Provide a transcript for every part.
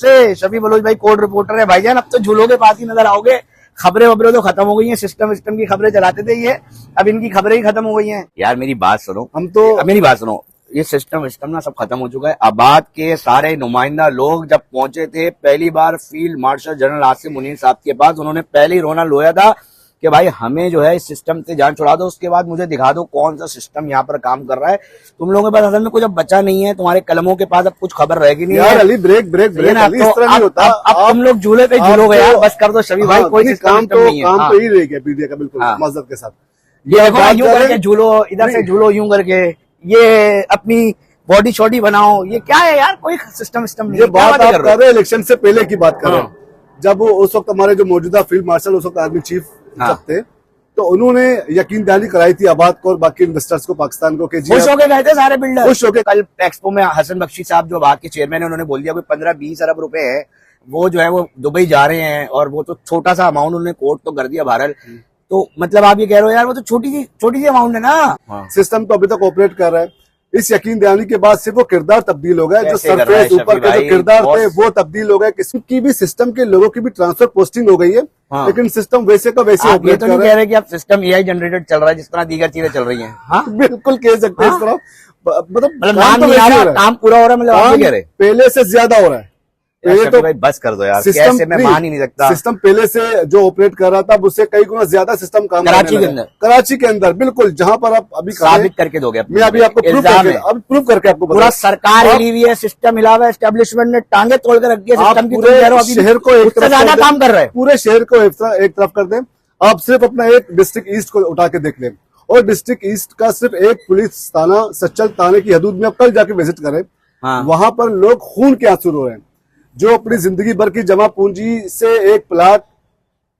से शफी बलोच भाई court reporter है भाईजान, अब तो झूलों के पास ही नजर आओगे। खबरें वबरें तो खत्म हो गई हैं, सिस्टम की खबरें चलाते थे ये, अब इनकी खबरें ही खत्म हो गई हैं। यार मेरी बात सुनो, मेरी बात सुनो, ये सिस्टम ना सब खत्म हो चुका है। आबाद के सारे नुमाइंदा लोग जब पहुंचे थे पहली बार field marshal general Asim Munir साहब के पास, उन्होंने पहले ही रोना लोया था कि भाई हमें जो है इस सिस्टम से जान छुड़ा दो, उसके बाद मुझे दिखा दो कौन सा सिस्टम यहाँ पर काम कर रहा है। तुम लोगों के पास असल में कुछ अब बचा नहीं है, तुम्हारे कलमों के पास अब कुछ खबर रहेगी नहीं यार। Ali break break break Ali, इस तरह नहीं होता। अब तुम लोग झूले पे झूलोगे यार, बस कर दो शफी भाई, कोई काम तो ही रह गया मीडिया का, बिल्कुल माजरत के साथ। ये यूं करके झूलो, इधर से झूलो यूं करके, ये अपनी बॉडी शॉडी बनाओ, ये क्या है यार, कोई सिस्टम नहीं। ये बात आप कर रहे हैं इलेक्शन से पहले की बात कर रहे हैं, जब उस वक्त हमारे जो मौजूदा फील्ड मार्शल उस वक्त आर्मी चीफ थे, तो उन्होंने यकीन दहानी कराई थी आबाद को और बाकी इन्वेस्टर्स को, पाकिस्तान को, कि खुश होके गए थे सारे बिल्डर, खुश होके। कल एक्सपो में हसन बख्शी साहब जो आबाद के चेयरमैन है, उन्होंने बोल दिया कोई 15-20 अरब रुपए है, वो जो है वो दुबई जा रहे हैं, और वो तो छोटा सा अमाउंट उन्होंने कोर्ट तो कर दिया भारत। तो मतलब आप ये कह रहे हो यार वो तो छोटी सी अमाउंट है ना। सिस्टम तो अभी तक ऑपरेट कर रहा है। इस यकीन दहानी के बाद सिर्फ वो किरदार तब्दील हो गया, जो सरफेस ऊपर के जो किरदार थे वो तब्दील हो गए। किसी की भी सिस्टम के लोगों की भी ट्रांसफर पोस्टिंग हो गई है, लेकिन सिस्टम वैसे का वैसे ऑपरेट कर रहा है। ये तो नहीं कह रहे कि अब सिस्टम एआई जनरेटेड चल रहा है जिस तरह दीगर चीजें चल रही हैं। हाँ बिल्कुल कह सकते हैं इस तरह, मतलब काम पूरा हो रहा है, मतलब पहले से ज्यादा हो रहा है। पहले तो भाई बस कर दो यार, कैसे मैं मान ही नहीं सकता। सिस्टम पहले से जो ऑपरेट कर रहा था उससे कई गुना ज्यादा सिस्टम काम कराची के अंदर बिल्कुल, जहां पर आप अभी साबित करके दोगे। मैं अभी आपको प्रूव करके आपको पूरा सरकार हिली हुई है, सिस्टम हिला हुआ है, एस्टेब्लिशमेंट ने टांगे तोड़ कर रखी है सिस्टम की। पूरे शहर को एक तरफ ज्यादा काम कर रहे हैं, पूरे शहर को एक तरफ कर दें। आप सिर्फ अपना एक डिस्ट्रिक्ट ईस्ट को उठा के देख लें, और डिस्ट्रिक्ट ईस्ट का सिर्फ एक पुलिस थाना सच्चल थाने की हदूद में आप कल जाके विजिट करें, वहां पर लोग खून के आंसू रो रहे हैं। जो अपनी जिंदगी भर की जमा पूंजी से एक प्लाट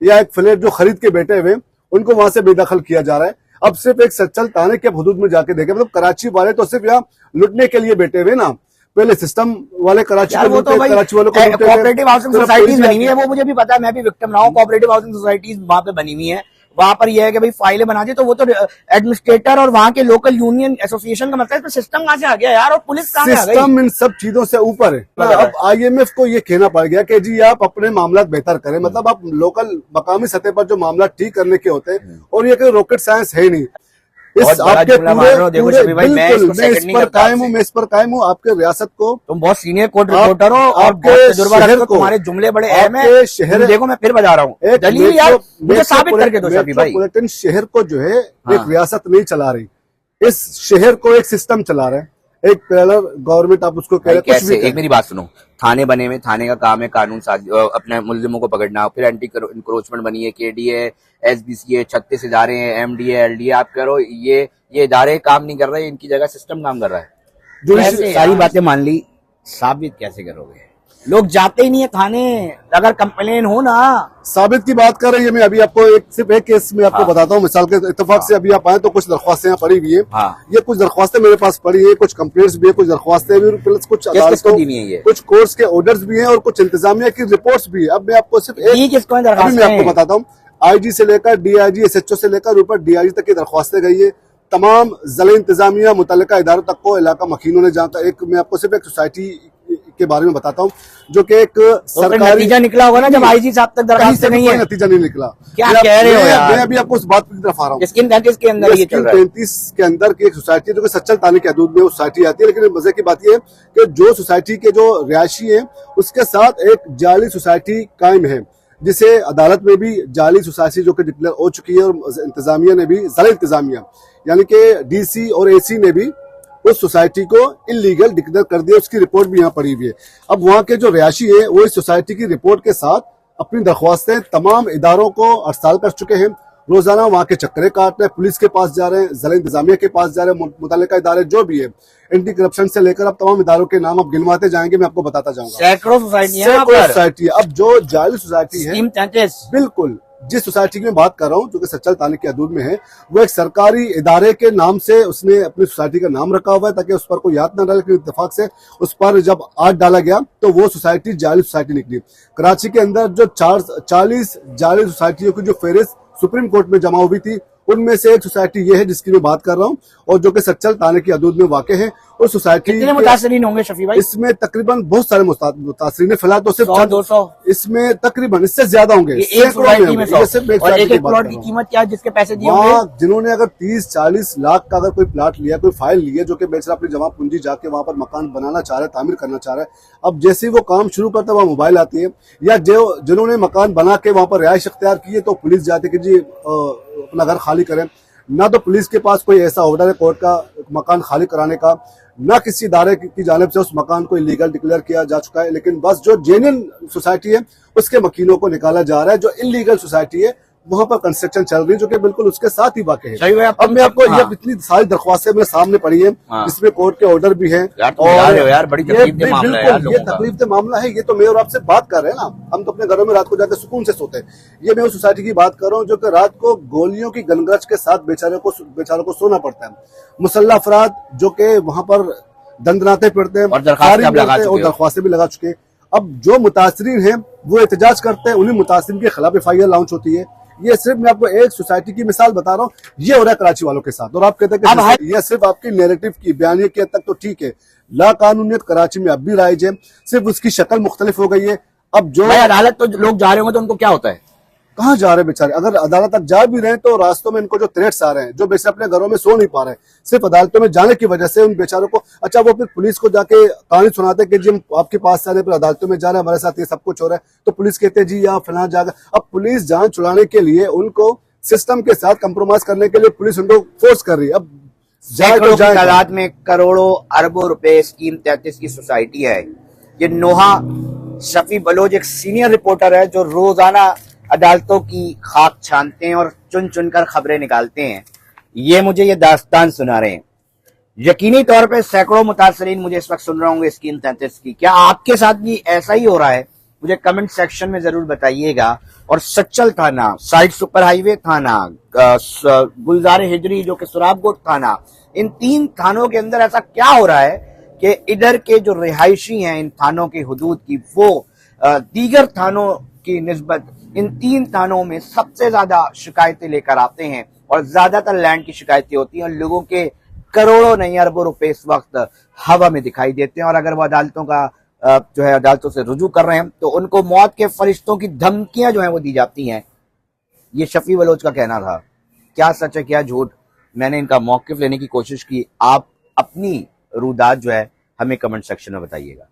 या एक फ्लैट जो खरीद के बैठे हुए, उनको वहां से बेदखल किया जा रहा है। अब सिर्फ एक सच्चल थाने के हदूद में जाके देखें, मतलब कराची वाले तो सिर्फ यहाँ लुटने के लिए बैठे हुए ना, पहले सिस्टम वाले कराची को कराची वालों को कोऑपरेटिव हाउसिंग सोसाइटीज बनी हुई है, वो मुझे भी पता है, मैं भी विक्टिम रहा हूँ। कोऑपरेटिव हाउसिंग सोसाइटीज वहां पे बनी हुई है, वहां पर यह है कि भाई फाइलें बना दी, तो वो तो एडमिनिस्ट्रेटर और वहां के लोकल यूनियन एसोसिएशन का मतलब है। सिस्टम कहां से आ गया यार, और पुलिस कहां आ गई? सिस्टम इन सब चीजों से ऊपर है। अब IMF को ये कहना पड़ गया कि जी आप अपने मामला बेहतर करें, मतलब आप लोकल मकामी सतह पर जो मामला ठीक करने के होते हैं, और ये कोई रॉकेट साइंस है ही नहीं। इस आपके मैं इस पर कायम हूँ आपके रियासत को। तुम बहुत सीनियर कोर्ट रिपोर्टर हो, आपके तुम्हारे जुमले बड़े अहम है। शहर देखो मैं फिर बजा रहा हूँ, दलील यार मुझे साबित करके दो शफी भाई। मेट्रोपॉलिटन शहर को जो है एक रियासत नहीं चला रही, इस शहर को एक सिस्टम चला रहे हैं, एक पैरेलल गवर्नमेंट आप उसको कह रहे हैं। एक मेरी बात सुनो, थाने बने हुए, थाने का काम है कानून अपने मुलजिमों को पकड़ना, फिर एंटी इंक्रोचमेंट बनी है, KD है, SBC है, 36 इदारे हैं, MD है, LD है। आप कह रहे हो ये इदारे काम नहीं कर रहे, इनकी जगह सिस्टम काम कर रहा है। जो सारी बातें मान ली, साबित कैसे करोगे? लोग जाते ही नहीं है थाने, अगर कंप्लेन हो ना। साबित की बात कर रही है, मैं अभी आपको सिर्फ एक केस में आपको बताता हूँ। मिसाल के इत्तेफाक से अभी आप आए तो कुछ दरख्वास्तें यहाँ पड़ी हुई है। ये कुछ दरख्वास्तें मेरे पास पड़ी है, कुछ कंप्लेंट्स भी है, कुछ दरख्वास्तें भी, प्लस कुछ अदालतों कुछ कोर्ट्स के ऑर्डर्स भी हैं, और कुछ इंतजामिया की रिपोर्ट्स भी है। अब मैं आपको सिर्फ मैं आपको बताता हूँ, IG से लेकर DIG SHO से लेकर ऊपर DIG तक की दरख्वास्तें गई है। तमाम ज़िला इंतजामिया मुतल्लिका इदारों तक को इलाका मकीनों ने जहाँ तक, मैं आपको सिर्फ एक सोसाइटी के बारे में बताता हूँ जो कि एक सरकारी नतीजा निकला होगा ना, जब IG साहब तक दरखास्त नहीं है, नतीजा नहीं निकला। क्या कह रहे हो यार? मैं अभी आपको उस बात की तरफ आ रहा हूँ। स्कीम 33 के अंदर ये चल रहा है। 33 के अंदर की एक सोसाइटी जो कि सच्चल थाने के हदूद में वो सोसाइटी आती है, लेकिन मजे की बात यह है कि जो सोसाइटी के जो रिहायशी है उसके साथ एक जाली सोसाइटी कायम है, जिसे अदालत में भी जाली सोसाइटी जो कि डिक्लेयर हो चुकी है, और इंतजामिया ने भी, ज़िला इंतजामिया यानी कि DC और AC ने भी उस सोसाइटी को इलीगल डिक्लेयर कर दिया। उसकी रिपोर्ट भी यहाँ पड़ी हुई है। अब वहाँ के जो रिहायशी है वो इस सोसाइटी की रिपोर्ट के साथ अपनी दरख्वास्तें तमाम इदारों को अरसाल कर चुके हैं। रोजाना वहाँ के चक्करे काट रहे हैं, पुलिस के पास जा रहे हैं, ज़िला इंतजामिया के पास जा रहे हैं, मुतल्लिका इदारे जो भी है, एंटी करप्शन से लेकर अब तमाम इदारों के नाम आप गिनवाते जाएंगे, मैं आपको बताता जाऊंगा। सैकड़ों सोसाइटी है। अब जो जाली सोसाइटी है, बिल्कुल जिस सोसाइटी की मैं बात कर रहा हूँ जो कि सच्चल थाने की हदूद में है, वो एक सरकारी इदारे के नाम से उसने अपनी सोसाइटी का नाम रखा हुआ है ताकि उस पर कोई याद न डाले, लेकिन इत्तेफाक से उस पर जब आग डाला गया तो वो सोसाइटी जाली सोसाइटी निकली। कराची के अंदर जो 40 जाली सोसाइटियों की जो फहरिस्त सुप्रीम कोर्ट में जमा हुई थी, उनमें से एक सोसाइटी ये है जिसकी मैं बात कर रहा हूँ, और जो कि सच्चल थाने की हदूद में वाक़ है। उस सोसाइटी कितने मुतासरीन होंगे शफी भाई? इसमें तकरीबन बहुत सारे मुतासरीन, फिलहाल तो सिर्फ 100-200 इसमें तकरीबन, इससे ज्यादा होंगे। एक सैकड़ों सोसाइटी में होंगे। 100। ये सिर्फ एक और सोसाइटी एक की बात प्लॉट कर की रहा हूँ। कीमत क्या है जिसके पैसे दिए होंगे? वहाँ जिन्होंने अगर 30-40 लाख का अगर कोई प्लाट लिया, कोई फाइल ली है, जो कि बेचारा अपनी जमा पूंजी जाके वहां पर मकान बनाना चाह रहा है, तामीर करना चाह रहा है, अब जैसे ही वो काम शुरू करता है वहाँ मोबाइल आती है, या जो जिन्होंने मकान बना के वहां पर रिहाइश इख्तियार की है तो पुलिस जाती है कि जी अपना घर खाली करें। ना तो पुलिस के पास कोई ऐसा ऑर्डर है कोर्ट का मकान खाली कराने का, ना किसी इदारे की जानिब से उस मकान को इलीगल डिक्लेयर किया जा चुका है, लेकिन बस जो जेन्युइन सोसाइटी है उसके मकीनों को निकाला जा रहा है। जो इलीगल सोसाइटी है वहां पर कंस्ट्रक्शन चल रही है, जो कि बिल्कुल उसके साथ ही वाक़ई है। सही है। अब मैं आपको हाँ। ये इतनी सारी दरख्वास्तें मेरे सामने पड़ी है, इसमें कोर्ट के ऑर्डर भी हैं, यार तुम जा रहे हो यार, बड़ी तकलीफदेह मामला है यार बिल्कुल ये लोगों का। तकलीफदेह मामला है। ये तो मैं और आपसे बात कर रहे हैं ना, हम तो अपने घरों में रात को जाकर सुकून से सोते हैं। ये मैं उस सोसाइटी की बात कर रहा हूँ जो कि रात को गोलियों की गनगच के साथ बेचारों को सोना पड़ता है। मुसल्ला अफराद जो कि वहां पर दंदनाते फिरते हैं और दरख्वास्तें भी लगा चुके हैं। अब जो मुतासरीन हैं वो एहतजाज करते हैं, उन्हीं मुतासरीन के खिलाफ FIR लॉन्च होती है। ये सिर्फ मैं आपको एक सोसाइटी की मिसाल बता रहा हूँ, ये हो रहा है कराची वालों के साथ। और आप कहते हैं कि ये सिर्फ आपकी नैरेटिव की बयानी के तक तो ठीक है, ला कानूनियत कराची में अब भी राइज है, सिर्फ उसकी शक्ल मुख्तलिफ हो गई है। अब जो अदालत तो लोग जा रहे होंगे तो उनको क्या होता है? कहाँ जा रहे बेचारे? अगर अदालत तक जा भी रहे हैं तो रास्तों में इनको जो थ्रेट्स आ रहे हैं, जो बेचारे अपने घरों में सो नहीं पा रहे हैं, सिर्फ अदालतों में जाने की वजह से उन बेचारों को, अच्छा वो फिर पुलिस को जाके कहानी सुनाते हैं कि जी हम आपके पास से आ रहे हैं, अदालतों में जा रहे हैं, हमारे साथ ये सब कुछ हो रहा है, तो पुलिस कहते हैं जी आप फलां जाकर। अब पुलिस जान छुड़ाने के लिए उनको सिस्टम के साथ कंप्रोमाइज करने के लिए पुलिस उनको फोर्स कर रही है। अब सैकड़ों की तादाद में करोड़ों अरबों रुपए स्कीम 33 की सोसाइटी है। ये नोहा शफी बलोच एक सीनियर रिपोर्टर है जो रोजाना अदालतों की खाक छानते हैं और चुन चुनकर खबरें निकालते हैं। ये मुझे ये दास्तान सुना रहे हैं। यकीनी तौर पे सैकड़ों मुतासरीन मुझे इस वक्त सुन रहे होंगे स्कीम 33 की। क्या आपके साथ भी ऐसा ही हो रहा है? मुझे कमेंट सेक्शन में जरूर बताइएगा। और सच्चल थाना, साइड सुपर हाईवे थाना, गुलजार हिजरी जो कि सुराबगोट थाना, इन 3 थानों के अंदर ऐसा क्या हो रहा है कि इधर के जो रिहायशी हैं इन थानों के हुदूद की, वो दीगर थानों की निस्बत इन 3 थानों में सबसे ज्यादा शिकायतें लेकर आते हैं और ज्यादातर लैंड की शिकायतें होती हैं और लोगों के करोड़ों नहीं अरबों रुपए इस वक्त हवा में दिखाई देते हैं। और अगर वो अदालतों का जो है अदालतों से रुजू कर रहे हैं तो उनको मौत के फरिश्तों की धमकियां जो है वो दी जाती हैं। ये शफी बलोच का कहना था। क्या सच है क्या झूठ, मैंने इनका मौकिफ लेने की कोशिश की। आप अपनी रूदात जो है हमें कमेंट सेक्शन में बताइएगा।